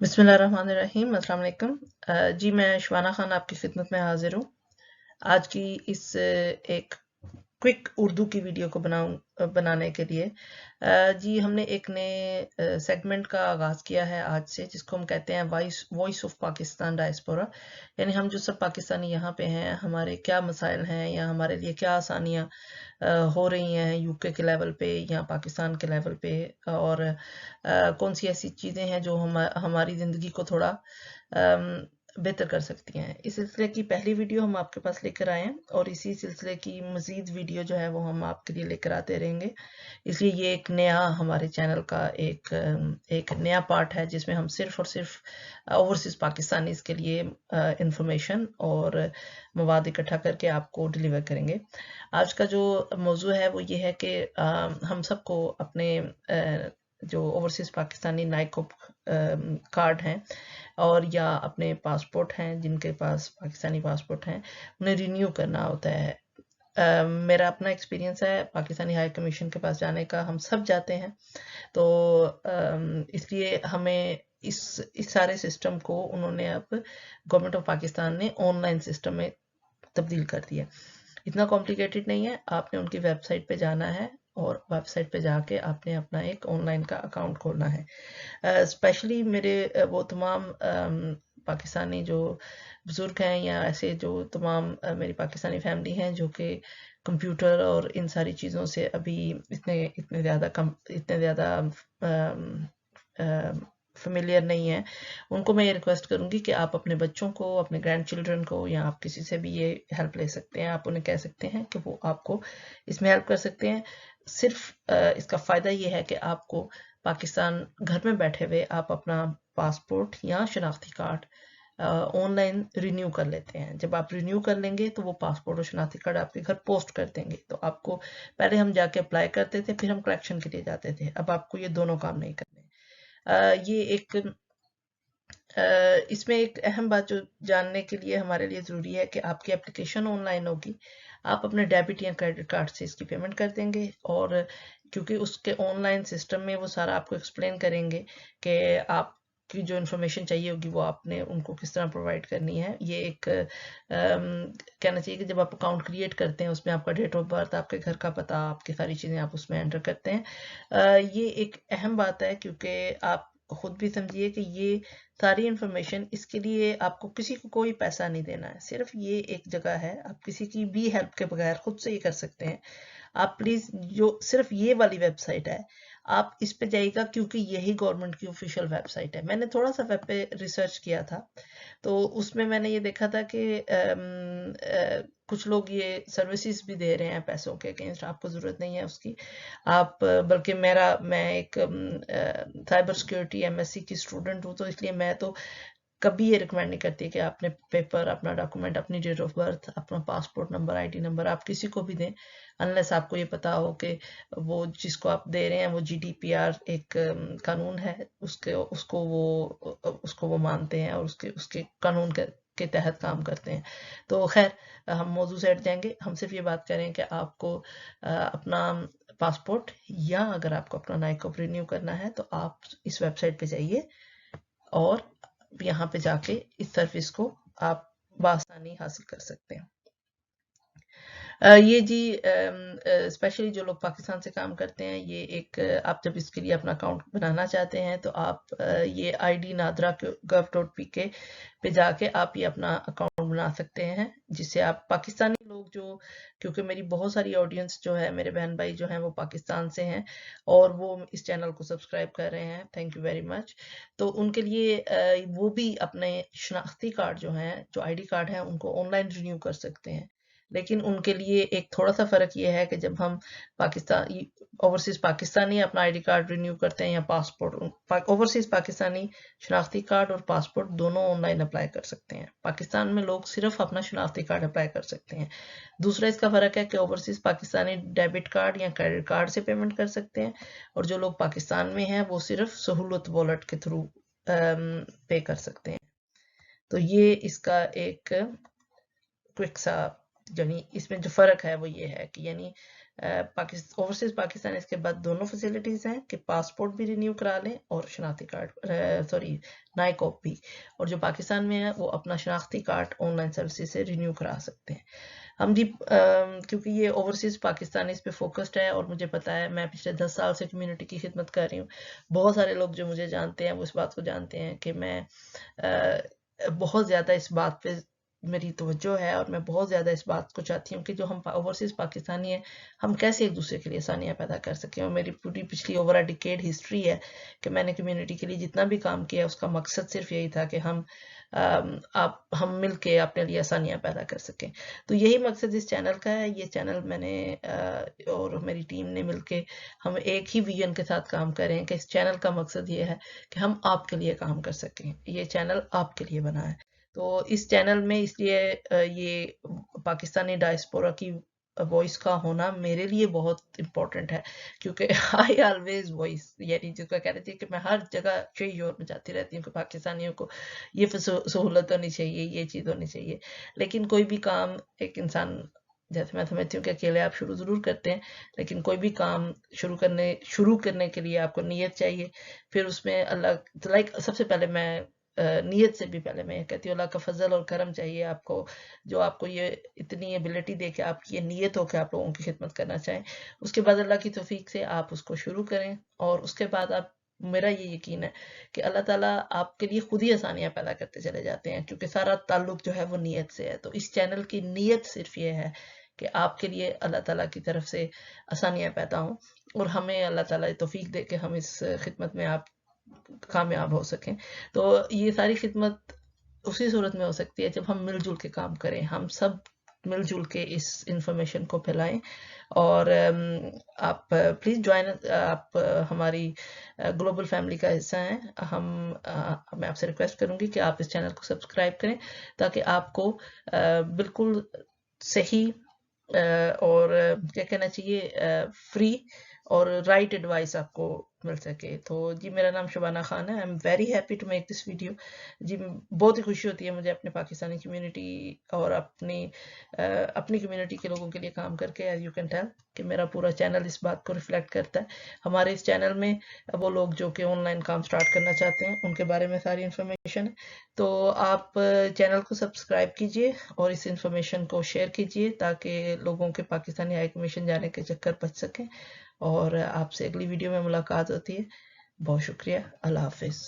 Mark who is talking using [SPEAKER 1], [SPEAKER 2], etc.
[SPEAKER 1] बिस्मिल्लाहिर्रहमानिर्रहीम। अस्सलाम वालेकुम। जी मैं शबाना खान आपकी खिदमत में हाजिर हूँ। आज की इस एक क्विक उर्दू की वीडियो को बनाने के लिए जी हमने एक नए सेगमेंट का आगाज़ किया है आज से, जिसको हम कहते हैं वॉइस ऑफ पाकिस्तान डायस्पोरा। यानी हम जो सब पाकिस्तानी यहाँ पे हैं, हमारे क्या मसाइल हैं या हमारे लिए क्या आसानियाँ हो रही हैं यूके के लेवल पे या पाकिस्तान के लेवल पे, और कौन सी ऐसी चीज़ें हैं जो हमारी ज़िंदगी को थोड़ा बेहतर कर सकती हैं। इस सिलसिले की पहली वीडियो हम आपके पास लेकर आए हैं और इसी सिलसिले की मज़ीद वीडियो जो है वो हम आपके लिए लेकर आते रहेंगे। इसलिए ये एक नया हमारे चैनल का एक नया पार्ट है, जिसमें हम सिर्फ और सिर्फ ओवरसीज़ पाकिस्तानीज़ के लिए इंफॉर्मेशन और मवाद इकट्ठा करके आपको डिलीवर करेंगे। आज का जो मौजू है वो ये है कि हम सबको अपने जो ओवरसीज़ पाकिस्तानी नाइकोप कार्ड हैं और या अपने पासपोर्ट हैं, जिनके पास पाकिस्तानी पासपोर्ट हैं, उन्हें रिन्यू करना होता है। मेरा अपना एक्सपीरियंस है पाकिस्तानी हाई कमीशन के पास जाने का, हम सब जाते हैं। तो इसलिए हमें इस सारे सिस्टम को उन्होंने अब गवर्नमेंट ऑफ पाकिस्तान ने ऑनलाइन सिस्टम में तब्दील कर दिया। इतना कॉम्प्लिकेटेड नहीं है, आपने उनकी वेबसाइट पे जाना है और वेबसाइट पे जाके आपने अपना एक ऑनलाइन का अकाउंट खोलना है। स्पेशली मेरे वो तमाम पाकिस्तानी जो बुज़ुर्ग हैं या ऐसे जो तमाम मेरी पाकिस्तानी फैमिली हैं जो कि कंप्यूटर और इन सारी चीज़ों से अभी इतने ज़्यादा फेमिलियर नहीं है, उनको मैं ये रिक्वेस्ट करूँगी कि आप अपने बच्चों को, अपने ग्रैंड चिल्ड्रन को या आप किसी से भी ये हेल्प ले सकते हैं। आप उन्हें कह सकते हैं कि वो आपको इसमें हेल्प कर सकते हैं। सिर्फ इसका फ़ायदा ये है कि आपको पाकिस्तान घर में बैठे हुए आप अपना पासपोर्ट या शनाख्ती कार्ड ऑनलाइन रिन्यू कर लेते हैं। जब आप रिन्यू कर लेंगे तो वो पासपोर्ट और शनाख्ती कार्ड आपके घर पोस्ट कर देंगे। तो आपको पहले हम जाके अप्लाई करते थे, फिर हम करेक्शन के लिए जाते थे। अब आपको ये दोनों काम नहीं करने। ये एक इसमें एक अहम बात जो जानने के लिए हमारे लिए ज़रूरी है कि आपकी एप्लीकेशन ऑनलाइन होगी। आप अपने डेबिट या क्रेडिट कार्ड से इसकी पेमेंट कर देंगे, और क्योंकि उसके ऑनलाइन सिस्टम में वो सारा आपको एक्सप्लेन करेंगे कि आपकी जो इन्फॉर्मेशन चाहिए होगी वो आपने उनको किस तरह प्रोवाइड करनी है। ये एक कहना चाहिए कि जब आप अकाउंट क्रिएट करते हैं उसमें आपका डेट ऑफ बर्थ, आपके घर का पता, आपकी सारी चीज़ें आप उसमें एंटर करते हैं। ये एक अहम बात है, क्योंकि आप खुद भी समझिए कि ये सारी इन्फॉर्मेशन, इसके लिए आपको किसी को कोई पैसा नहीं देना है। सिर्फ ये एक जगह है, आप किसी की भी हेल्प के बगैर खुद से ये कर सकते हैं। आप प्लीज़ जो सिर्फ ये वाली वेबसाइट है, आप इस पे जाइएगा, क्योंकि यही गवर्नमेंट की ऑफिशियल वेबसाइट है। मैंने थोड़ा सा वेब पे रिसर्च किया था, तो उसमें मैंने ये देखा था कि कुछ लोग ये सर्विसेज भी दे रहे हैं पैसों के अगेंस्ट। आपको ज़रूरत नहीं है उसकी। आप बल्कि मैं एक साइबर सिक्योरिटी एमएससी की स्टूडेंट हूँ, तो इसलिए मैं तो कभी ये रिकमेंड नहीं करती कि आपने पेपर, अपना डॉक्यूमेंट, अपनी डेट ऑफ बर्थ, अपना पासपोर्ट नंबर, आईडी नंबर आप किसी को भी दें, अनलेस आपको ये पता हो कि वो जिसको आप दे रहे हैं वो जीडीपीआर एक कानून है, उसको वो मानते हैं और उसके कानून के तहत काम करते हैं। तो खैर, हम मौजू से हट जाएंगे। हम सिर्फ ये बात करें कि आपको अपना पासपोर्ट, या अगर आपको अपना नाइकोप रिन्यू करना है तो आप इस वेबसाइट पे जाइए और यहाँ पे जाके इस सर्विस को आप बआसानी हासिल कर सकते हैं। ये जी स्पेशली जो लोग पाकिस्तान से काम करते हैं, ये एक आप जब इसके लिए अपना अकाउंट बनाना चाहते हैं तो आप ये id nadra.gov.pk पे जाके आप ये अपना अकाउंट बना सकते हैं, जिससे आप पाकिस्तानी लोग जो, क्योंकि मेरी बहुत सारी ऑडियंस जो है, मेरे बहन भाई जो हैं वो पाकिस्तान से हैं और वो इस चैनल को सब्सक्राइब कर रहे हैं, थैंक यू वेरी मच। तो उनके लिए वो भी अपने शनाख्ती कार्ड जो हैं, जो आईडी कार्ड हैं, उनको ऑनलाइन रिन्यू कर सकते हैं। लेकिन उनके लिए एक थोड़ा सा फ़र्क ये है कि जब हम ओवरसीज़ पाकिस्तानी अपना आईडी कार्ड रिन्यू करते हैं या पासपोर्ट, ओवरसीज़ पाकिस्तानी शनाख्ती कार्ड और पासपोर्ट दोनों ऑनलाइन अप्लाई कर सकते हैं। पाकिस्तान में लोग सिर्फ अपना शनाख्ती कार्ड अप्लाई कर सकते हैं। दूसरा इसका फ़र्क है कि ओवरसीज़ पाकिस्तानी डेबिट कार्ड या क्रेडिट कार्ड से पेमेंट कर सकते हैं, और जो लोग पाकिस्तान में हैं वो सिर्फ सहूलत वॉलेट के थ्रू पे कर सकते हैं। तो ये इसका एक क्विक सा, यानी इसमें जो फ़र्क है वो ये है कि यानी اوورسیز پاکستان اس کے بعد دونوں فیسلٹیز ہیں کہ پاسپورٹ بھی رینیو کرا لیں اور شناختی کارڈ نائکوپ بھی، اور جو پاکستان میں ہے وہ اپنا شناختی کارڈ آن لائن سروسز سے رینیو کرا سکتے ہیں. ہم جی کیونکہ یہ اوورسیز پاکستانی اس پہ فوکسڈ ہے، اور مجھے پتا ہے میں پچھلے 10 سال سے کمیونٹی کی خدمت کر رہی ہوں. بہت سارے لوگ جو مجھے جانتے ہیں وہ اس بات کو جانتے ہیں کہ میں بہت زیادہ اس بات پہ میری توجہ ہے، اور میں بہت زیادہ اس بات کو چاہتی ہوں کہ جو ہم اوورسیز پاکستانی ہیں ہم کیسے ایک دوسرے کے لیے آسانیاں پیدا کر سکیں. اور میری پوری پچھلی اوور ڈیکیڈ ہسٹری ہے کہ میں نے کمیونٹی کے لیے جتنا بھی کام کیا اس کا مقصد صرف یہی تھا کہ ہم مل کے اپنے لیے آسانیاں پیدا کر سکیں. تو یہی مقصد اس چینل کا ہے. یہ چینل میں نے اور میری ٹیم نے مل کے ہم ایک ہی ویژن کے ساتھ کام کر رہے ہیں کہ اس چینل کا مقصد یہ ہے کہ ہم آپ کے لیے کام کر سکیں. یہ چینل آپ کے لیے بنا ہے. تو اس چینل میں اس لیے یہ پاکستانی ڈائسپورا کی وائس کا ہونا میرے لیے بہت امپورٹنٹ ہے، کیونکہ آئی آلویز وائس، یعنی جس کو کہہ رہی تھی کہ میں ہر جگہ شور مچاتی رہتی ہوں کہ پاکستانیوں کو یہ سہولت ہونی چاہیے، یہ چیز ہونی چاہیے. لیکن کوئی بھی کام ایک انسان، جیسے میں سمجھتی ہوں کہ اکیلے آپ شروع ضرور کرتے ہیں، لیکن کوئی بھی کام شروع کرنے کے لیے آپ کو نیت چاہیے. پھر اس میں اللہ سب سے پہلے میں نیت سے بھی پہلے میں یہ کہتی ہوں اللہ کا فضل اور کرم چاہیے آپ کو، جو آپ کو یہ اتنی ایبلٹی دے کہ آپ کی یہ نیت ہو کہ آپ لوگوں کی خدمت کرنا چاہیں. اس کے بعد اللہ کی توفیق سے آپ اس کو شروع کریں، اور اس کے بعد میرا یہ یقین ہے کہ اللہ تعالیٰ آپ کے لیے خود ہی آسانیاں پیدا کرتے چلے جاتے ہیں، کیونکہ سارا تعلق جو ہے وہ نیت سے ہے. تو اس چینل کی نیت صرف یہ ہے کہ آپ کے لیے اللہ تعالیٰ کی طرف سے آسانیاں پیدا ہوں، اور ہمیں اللہ تعالیٰ توفیق دے کہ ہم اس خدمت میں آپ کامیاب ہو سکیں. تو یہ ساری خدمت اسی صورت میں ہو سکتی ہے جب ہم مل جل کے کام کریں، ہم سب مل جل کے اس انفارمیشن کو پھیلائیں. اور آپ پلیز جوائن، آپ ہماری گلوبل فیملی کا حصہ ہیں. میں آپ سے ریکویسٹ کروں گی کہ آپ اس چینل کو سبسکرائب کریں تاکہ آپ کو بالکل صحیح اور کیا کہنا چاہیے فری اور رائٹ ایڈوائس آپ کو مل سکے. تو جی میرا نام شبانہ خان ہے. I am very happy to make this video. جی بہت ہی خوشی ہوتی ہے مجھے اپنے پاکستانی کمیونٹی اور اپنی کمیونٹی کے لوگوں کے لیے کام کر کے. ایز یو کین ٹیل کہ میرا پورا چینل اس بات کو ریفلیکٹ کرتا ہے. ہمارے اس چینل میں وہ لوگ جو کہ آن لائن کام سٹارٹ کرنا چاہتے ہیں ان کے بارے میں ساری انفارمیشن ہے. تو آپ چینل کو سبسکرائب کیجئے اور اس انفارمیشن کو شیئر کیجئے تاکہ لوگوں کے پاکستانی ہائی کمیشن جانے کے چکر بچ سکیں. اور آپ سے اگلی ویڈیو میں ملاقات ہوتی ہے. بہت شکریہ. اللہ حافظ.